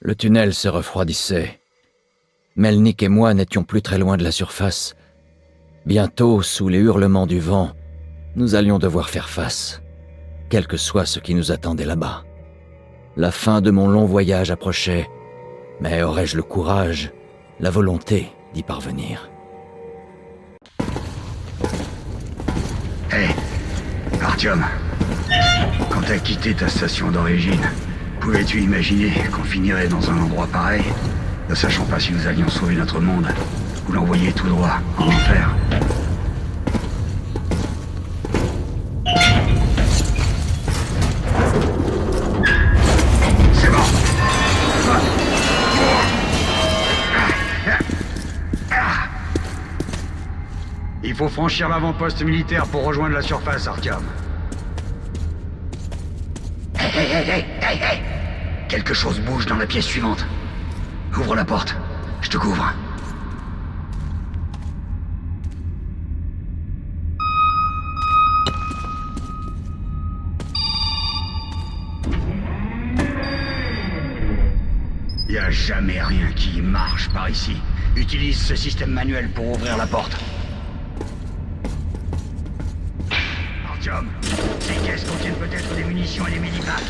Le tunnel se refroidissait. Melnik et moi n'étions plus très loin de la surface. Bientôt, sous les hurlements du vent, nous allions devoir faire face, quel que soit ce qui nous attendait là-bas. La fin de mon long voyage approchait, mais aurais-je le courage, la volonté d'y parvenir? Hé, Artyom, quand t'as quitté ta station d'origine, pouvais-tu imaginer qu'on finirait dans un endroit pareil, ne sachant pas si nous allions sauver notre monde ou l'envoyer tout droit en enfer? C'est bon. Il faut franchir l'avant-poste militaire pour rejoindre la surface, Artyom. Hey. Quelque chose bouge dans la pièce suivante. Ouvre la porte. Je te couvre. Y a jamais rien qui marche par ici. Utilise ce système manuel pour ouvrir la porte. Artyom, ces caisses contiennent peut-être des munitions et des mini-packs.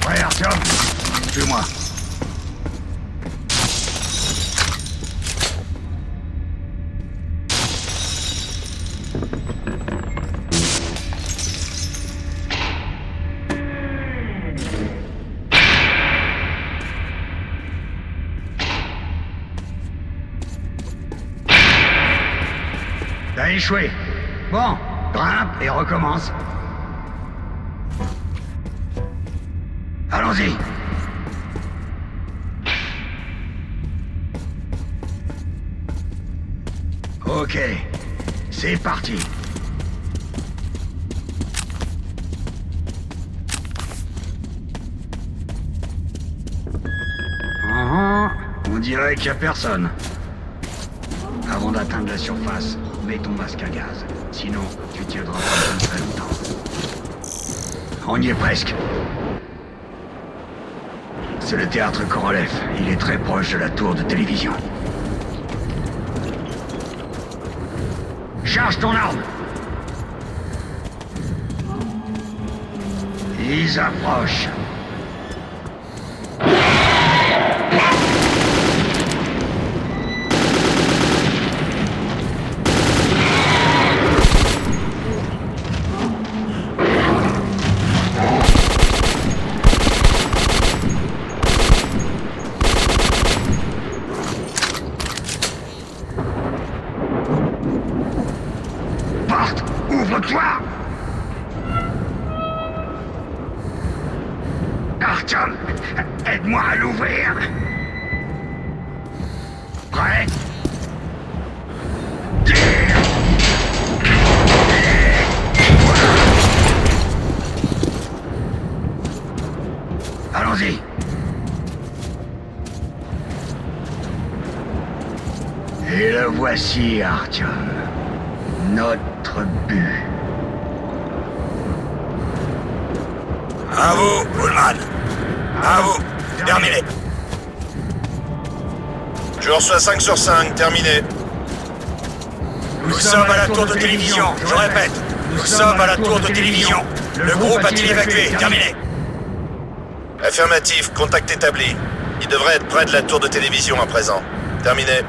Ouais, Artyom, suis-moi. T'as échoué. Bon, grimpe et recommence. Allons-y. Ok, c'est parti. On dirait qu'il n'y a personne. Avant d'atteindre la surface, mets ton masque à gaz. Sinon, tu tiendras pas très longtemps. On y est presque. C'est le théâtre Korolev. Il est très proche de la tour de télévision. Charge ton arme! Ils approchent. Porte! Ouvre-toi! Artyom, aide-moi à l'ouvrir. Prêt? Tire! Allons-y. Et le voici, Artyom. Notre but. À vous, Pullman. À vous. Terminé. Je reçois 5 sur 5. Terminé. Nous sommes à la tour de télévision. Je répète. Nous sommes à la tour de télévision. Le groupe a-t-il évacué? Terminé. Affirmatif. Contact établi. Il devrait être près de la tour de télévision à présent. Terminé.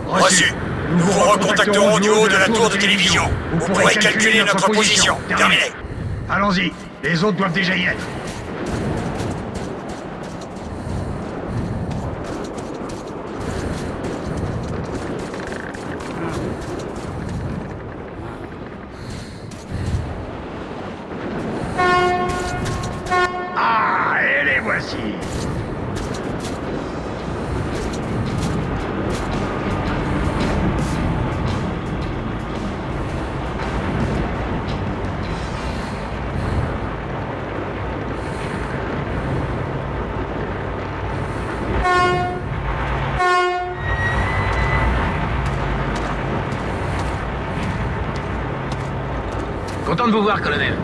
Reçu. Nous vous recontacterons du haut de la tour de télévision. Vous pourrez calculer notre position. Terminé. Allons-y. Les autres doivent déjà y être. Ah, et les voici. Content de vous voir, colonel.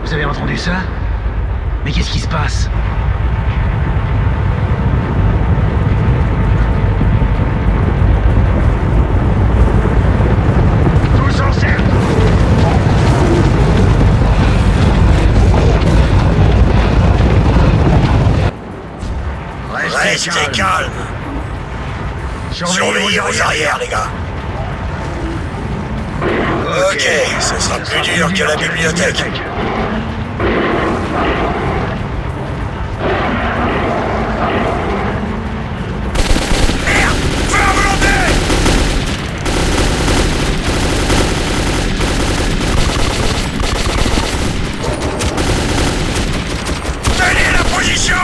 Vous avez entendu ça? Mais qu'est-ce qui se passe? Tous en cercle! Restez calme. Surveillez vos arrières, les gars. Ok, ce sera plus dur que la bibliothèque. Merde! Feu à volonté! Tenez la position!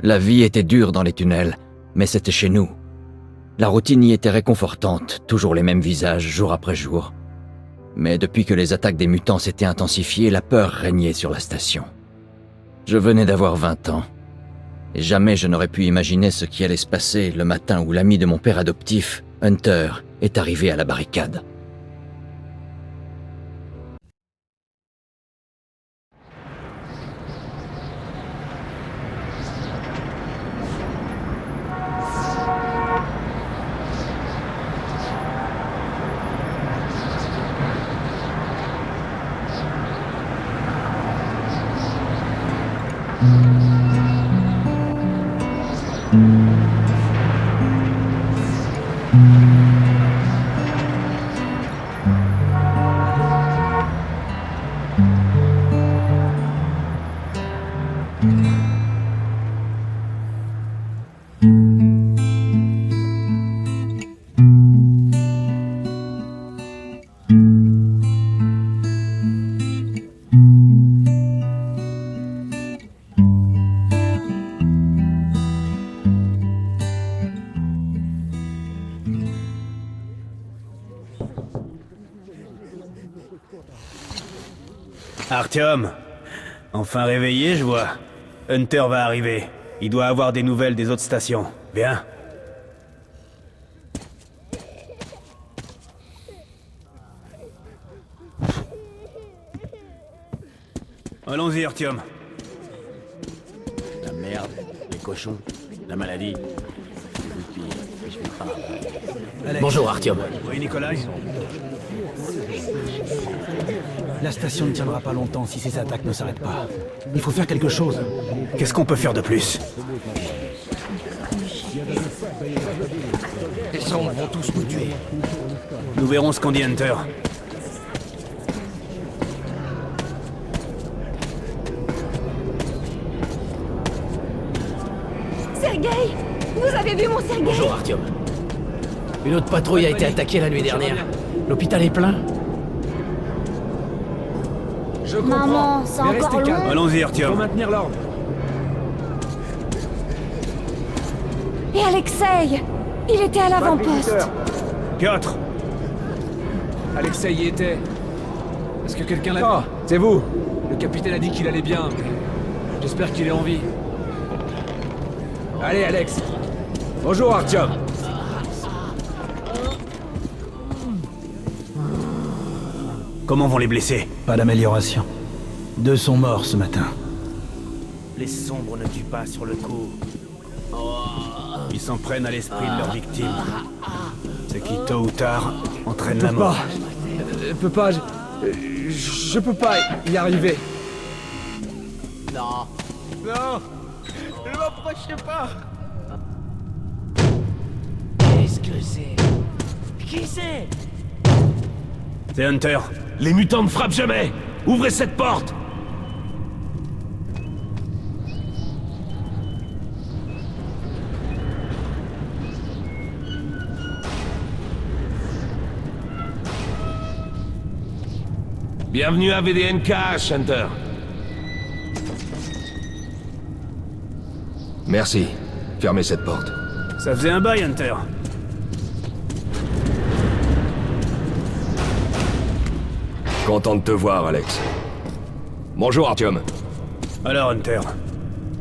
La vie était dure dans les tunnels, mais c'était chez nous. La routine y était réconfortante, toujours les mêmes visages, jour après jour. Mais depuis que les attaques des mutants s'étaient intensifiées, la peur régnait sur la station. Je venais d'avoir 20 ans, et jamais je n'aurais pu imaginer ce qui allait se passer le matin où l'ami de mon père adoptif, Hunter, est arrivé à la barricade. Artyom, enfin réveillé, je vois. Hunter va arriver. Il doit avoir des nouvelles des autres stations. Viens. Allons-y, Artyom. La merde, les cochons, la maladie. Bonjour, Artyom. Oui, Nikolai. La station ne tiendra pas longtemps si ces attaques ne s'arrêtent pas. Il faut faire quelque chose. Qu'est-ce qu'on peut faire de plus? Les sombres vont tous nous tuer. Nous verrons ce qu'en dit Hunter. Sergueï! Vous avez vu mon Sergueï? Bonjour, Artyom. Une autre patrouille a été attaquée la nuit dernière. L'hôpital est plein. Maman, c'est encore long. Allons-y, Artyom. maintenir l'ordre. Et Alexei! Il était à l'avant-poste. Piotr. Alexei y était. Est-ce que quelqu'un l'a... Ah, c'est vous. Le capitaine a dit qu'il allait bien, mais... J'espère qu'il est en vie. Allez, Alex. Bonjour, Artyom. Comment vont les blessés? Pas d'amélioration. 2 sont morts ce matin. Les sombres ne tuent pas sur le coup. Ils s'en prennent à l'esprit de leurs victimes. Ce qui, tôt ou tard, entraîne la mort. Je peux pas y arriver. Non. Non! Ne m'approchez pas! Qu'est-ce que c'est? Qui c'est? C'est Hunter. Les mutants ne frappent jamais! Ouvrez cette porte! Bienvenue à VDNK, Hunter. Merci. Fermez cette porte. Ça faisait un bail, Hunter. Content de te voir, Alex. Bonjour, Artyom. Alors, Hunter,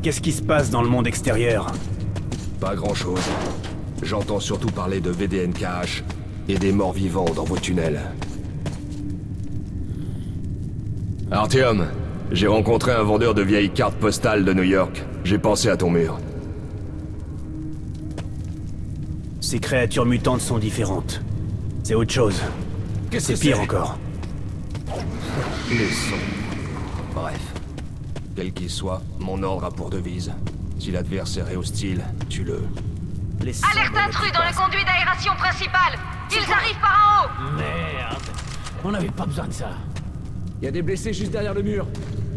qu'est-ce qui se passe dans le monde extérieur? Pas grand-chose. J'entends surtout parler de VDNKH et des morts vivants dans vos tunnels. Artyom, j'ai rencontré un vendeur de vieilles cartes postales de New York. J'ai pensé à ton mur. Ces créatures mutantes sont différentes. C'est autre chose. Qu'est-ce que C'est pire encore. Les sons. Bref. Quel qu'il soit, mon ordre a pour devise. Si l'adversaire est hostile, tue-le. Alerte intrus dans le conduit d'aération principal. Ils arrivent par en haut. Merde. On n'avait pas besoin de ça. Il y a des blessés juste derrière le mur.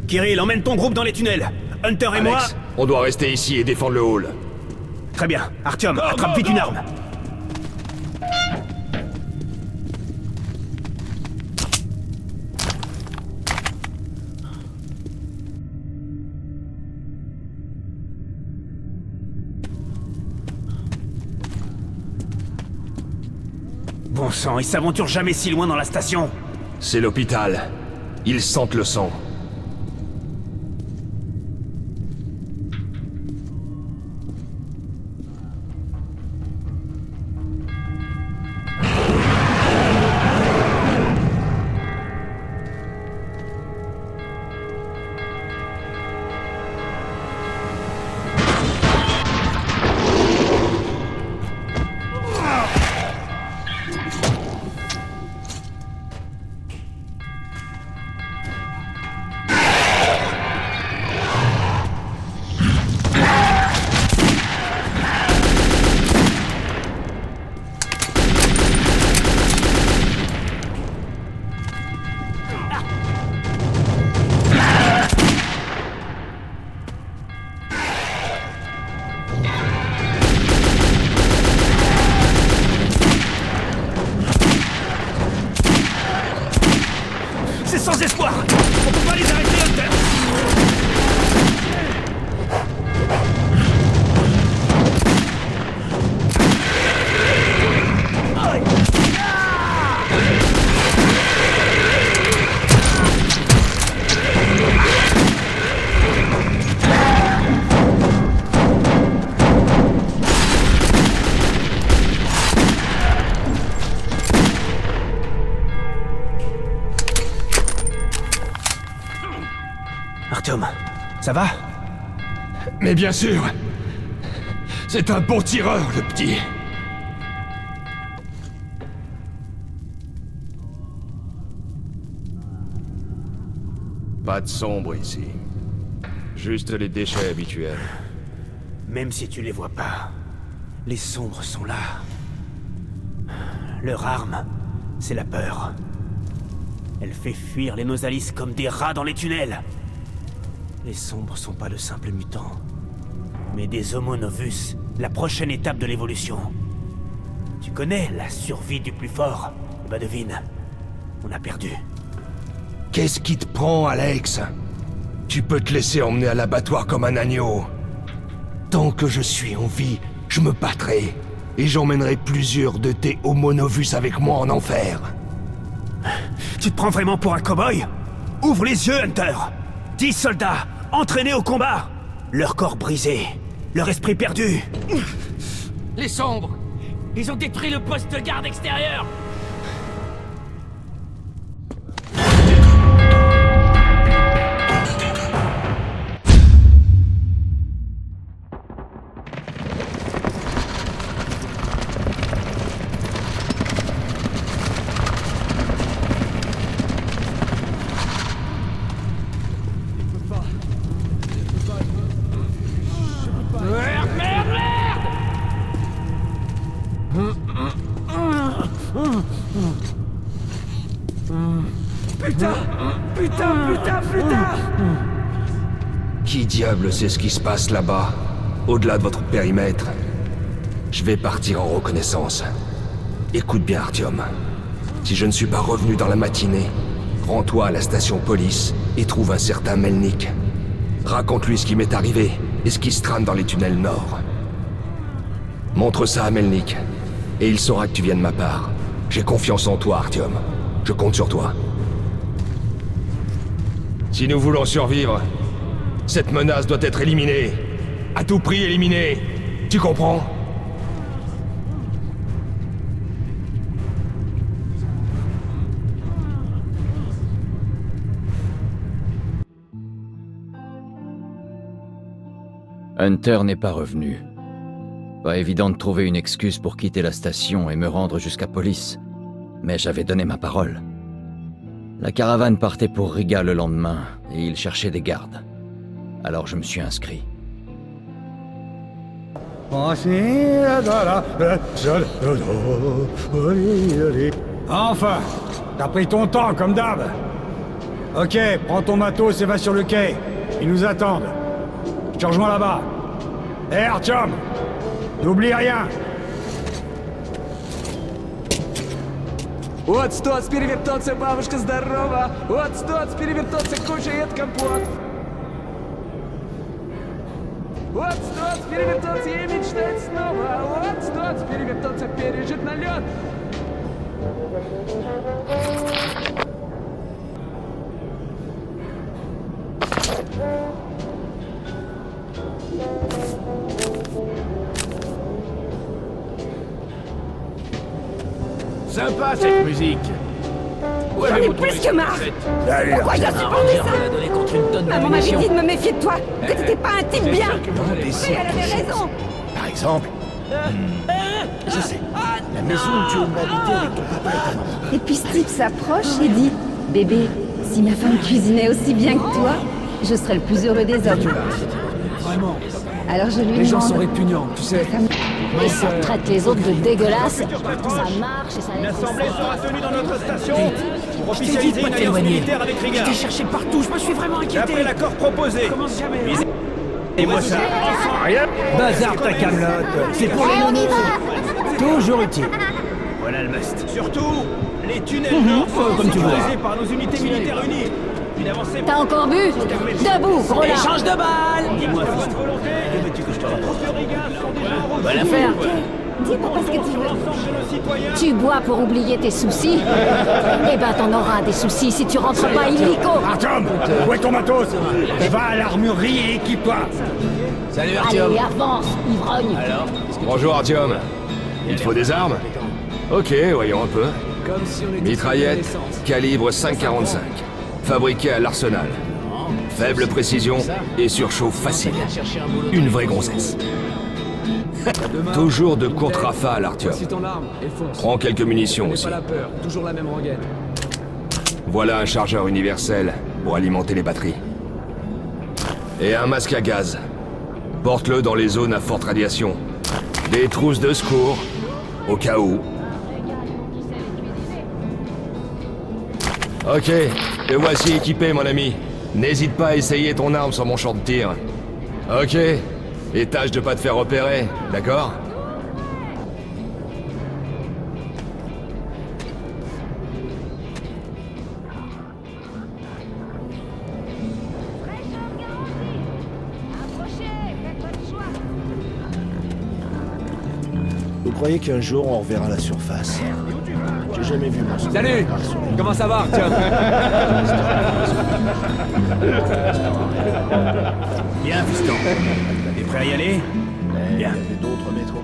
Kirill, emmène ton groupe dans les tunnels. Hunter et moi... Alex, on doit rester ici et défendre le hall. Très bien. Artyom, attrape vite une arme. Bon sang, ils s'aventurent jamais si loin dans la station. C'est l'hôpital. Ils sentent le sang. C'est sans espoir. On peut pas les arrêter, Hunter. Artyom, ça va? Mais bien sûr. C'est un bon tireur, le petit. Pas de sombre ici. Juste les déchets habituels. Même si tu les vois pas, les sombres sont là. Leur arme, c'est la peur. Elle fait fuir les Nosalis comme des rats dans les tunnels. Les sombres sont pas de simples mutants, mais des Homo Novus, la prochaine étape de l'évolution. Tu connais la survie du plus fort? Bah devine, on a perdu. Qu'est-ce qui te prend, Alex? Tu peux te laisser emmener à l'abattoir comme un agneau. Tant que je suis en vie, je me battrai. Et j'emmènerai plusieurs de tes Homo Novus avec moi en enfer. Tu te prends vraiment pour un cow-boy? Ouvre les yeux, Hunter! 10 soldats, entraînés au combat! Leur corps brisé, leur esprit perdu! Les sombres. Ils ont détruit le poste de garde extérieur. Putain! Qui diable sait ce qui se passe là-bas, au-delà de votre périmètre? Je vais partir en reconnaissance. Écoute bien, Artyom. Si je ne suis pas revenu dans la matinée, rends-toi à la station police et trouve un certain Melnik. Raconte-lui ce qui m'est arrivé et ce qui se trame dans les tunnels nord. Montre ça à Melnik, et il saura que tu viens de ma part. J'ai confiance en toi, Artyom. Je compte sur toi. Si nous voulons survivre, cette menace doit être éliminée. À tout prix éliminée. Tu comprends? Hunter n'est pas revenu. Pas évident de trouver une excuse pour quitter la station et me rendre jusqu'à Police. Mais j'avais donné ma parole. La caravane partait pour Riga le lendemain, et il cherchait des gardes. Alors je me suis inscrit. Enfin, t'as pris ton temps, comme d'hab. Ok, prends ton matos et va sur le quai. Ils nous attendent. Je te rejoins là-bas. Hé, Artyom, n'oublie rien. Вот стоц, перевертоться, бабушка здорова! Вот стоц, перевертоться, кушает компот! Вот стоц, перевертоться и мечтать снова! Вот стоц, перевертоться, пережить налет! Sympa cette musique. J'en ai plus que marre. Pourquoi il a supporté ça? On a donné contre une tonne de Maman m'avait munitions. dit de me méfier de toi, que t'étais pas un type bien. Mais elle avait raison. Par exemple, je sais, la maison où tu aimerais habiter avec ton papa et ta maman. Et puis ce type s'approche et dit « Bébé, si ma femme cuisinait aussi bien que toi, je serais le plus heureux des hommes. Vraiment, » Alors je lui les gens demande... sont répugnants, tu sais. Et ça traite les autres de dégueulasses. Ça marche et ça... L'assemblée sera tenue dans notre station pour Je t'ai dit de officialiser pas une alliance t'éloigner. militaire avec Je Riga. t'ai cherché partout, je me suis vraiment inquiété. D'après l'accord proposé. Commence jamais. Et moi ça. Bazar ta camelote, c'est pour les On y nonos. va. Toujours utile. Voilà le must. Surtout, les tunnels nord sont comme tu vois. sécurisés par nos unités militaires unies. Une avancée T'as encore bu? Debout, gros lard. Échange de balles. dis-moi bonne volonté. Que veux-tu que je te raconte? Riga sont déjà en route. Bonne affaire. Dis-moi pas ce que tu Sur veux. l'ensemble de nos citoyens. Tu bois pour oublier tes soucis? Eh ben t'en auras des soucis si tu rentres pas illico. Artyom, où est ton matos? Va à l'armurerie et équipe-toi. Salut Artyom. Allez, avance, ivrogne. Alors, Bonjour, Artyom. Il te faut des armes? Ok, voyons un peu. Comme si on était Mitraillette, sur calibre 5,45. Fabriquée à l'Arsenal. Faible précision et surchauffe facile. chercher un boulot. Une vraie grossesse. Toujours de courtes rafales, Artyom. Voici ton arme, et fonce. Prends quelques munitions N'aie aussi. pas la peur, toujours la même rengaine. Voilà un chargeur universel pour alimenter les batteries. Et un masque à gaz. Porte-le dans les zones à forte radiation. Des trousses de secours, au cas où. Ok, te voici équipé, mon ami. N'hésite pas à essayer ton arme sur mon champ de tir. Ok, et tâche de pas te faire repérer, d'accord? Vous croyez qu'un jour on reverra la surface? J'ai jamais vu mon souvenir. Salut! Comment ça va, Artyom? Bien, fiston. T'es prêt à y aller? Il y Bien. avait d'autres métros.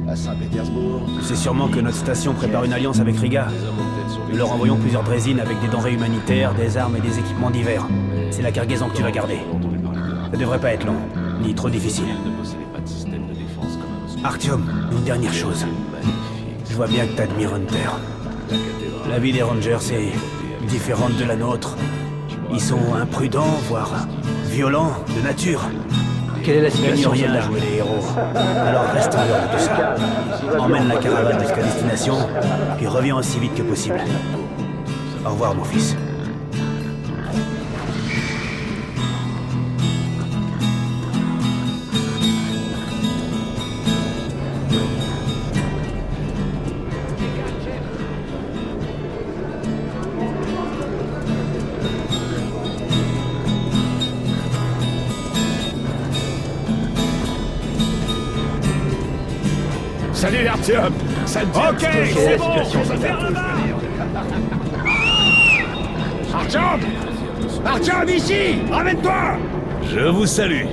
À Saint-Pétersbourg. C'est sûrement que notre station prépare une alliance avec Riga. Nous leur envoyons plusieurs drésines avec des denrées humanitaires, des armes et des équipements divers. C'est la cargaison que tu vas garder. Ça devrait pas être long, ni trop difficile. Artyom, une dernière chose. Je vois bien que t'admires Hunter. La vie des Rangers est différente de la nôtre. Ils sont imprudents, voire violents de nature. Quelle est la Ils gagnent situation, rien à soldat? jouer les héros. Alors reste en dehors de tout ça. Emmène la caravane jusqu'à destination, puis reviens aussi vite que possible. Au revoir, mon fils. Salut Artyom. Ça te dit Ok, c'est bon, on va faire là-bas. Artyom Artyom, ici. Ramène-toi. Je vous salue.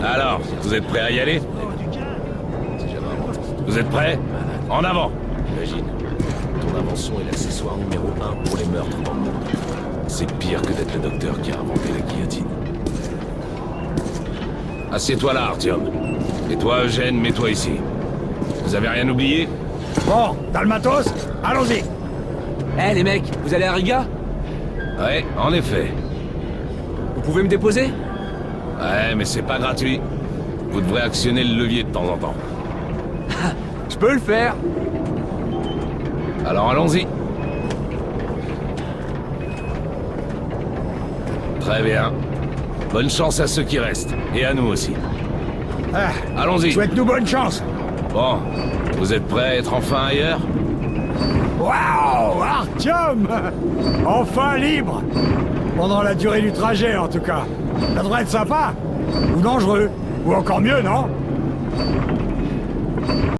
Alors, vous êtes prêts à y aller? Vous êtes prêts? En avant. Imagine, ton invention est l'accessoire numéro 1 pour les meurtres dans le monde. C'est pire que d'être le docteur qui a inventé la guillotine. Assieds-toi là, Artyom. Et toi, Eugène, mets-toi ici. Vous avez rien oublié? Bon, t'as le matos? Allons-y. Eh les mecs, vous allez à Riga? Ouais, en effet. Vous pouvez me déposer? Ouais, mais c'est pas gratuit. Vous devrez actionner le levier de temps en temps. Je peux le faire. Alors allons-y. Très bien. Bonne chance à ceux qui restent. Et à nous aussi. Allons-y. Souhaite-nous bonne chance. Bon, vous êtes prêts à être enfin ailleurs? Waouh, Artyom! Enfin libre! Pendant la durée du trajet, en tout cas. Ça devrait être sympa. Ou dangereux. Ou encore mieux, non?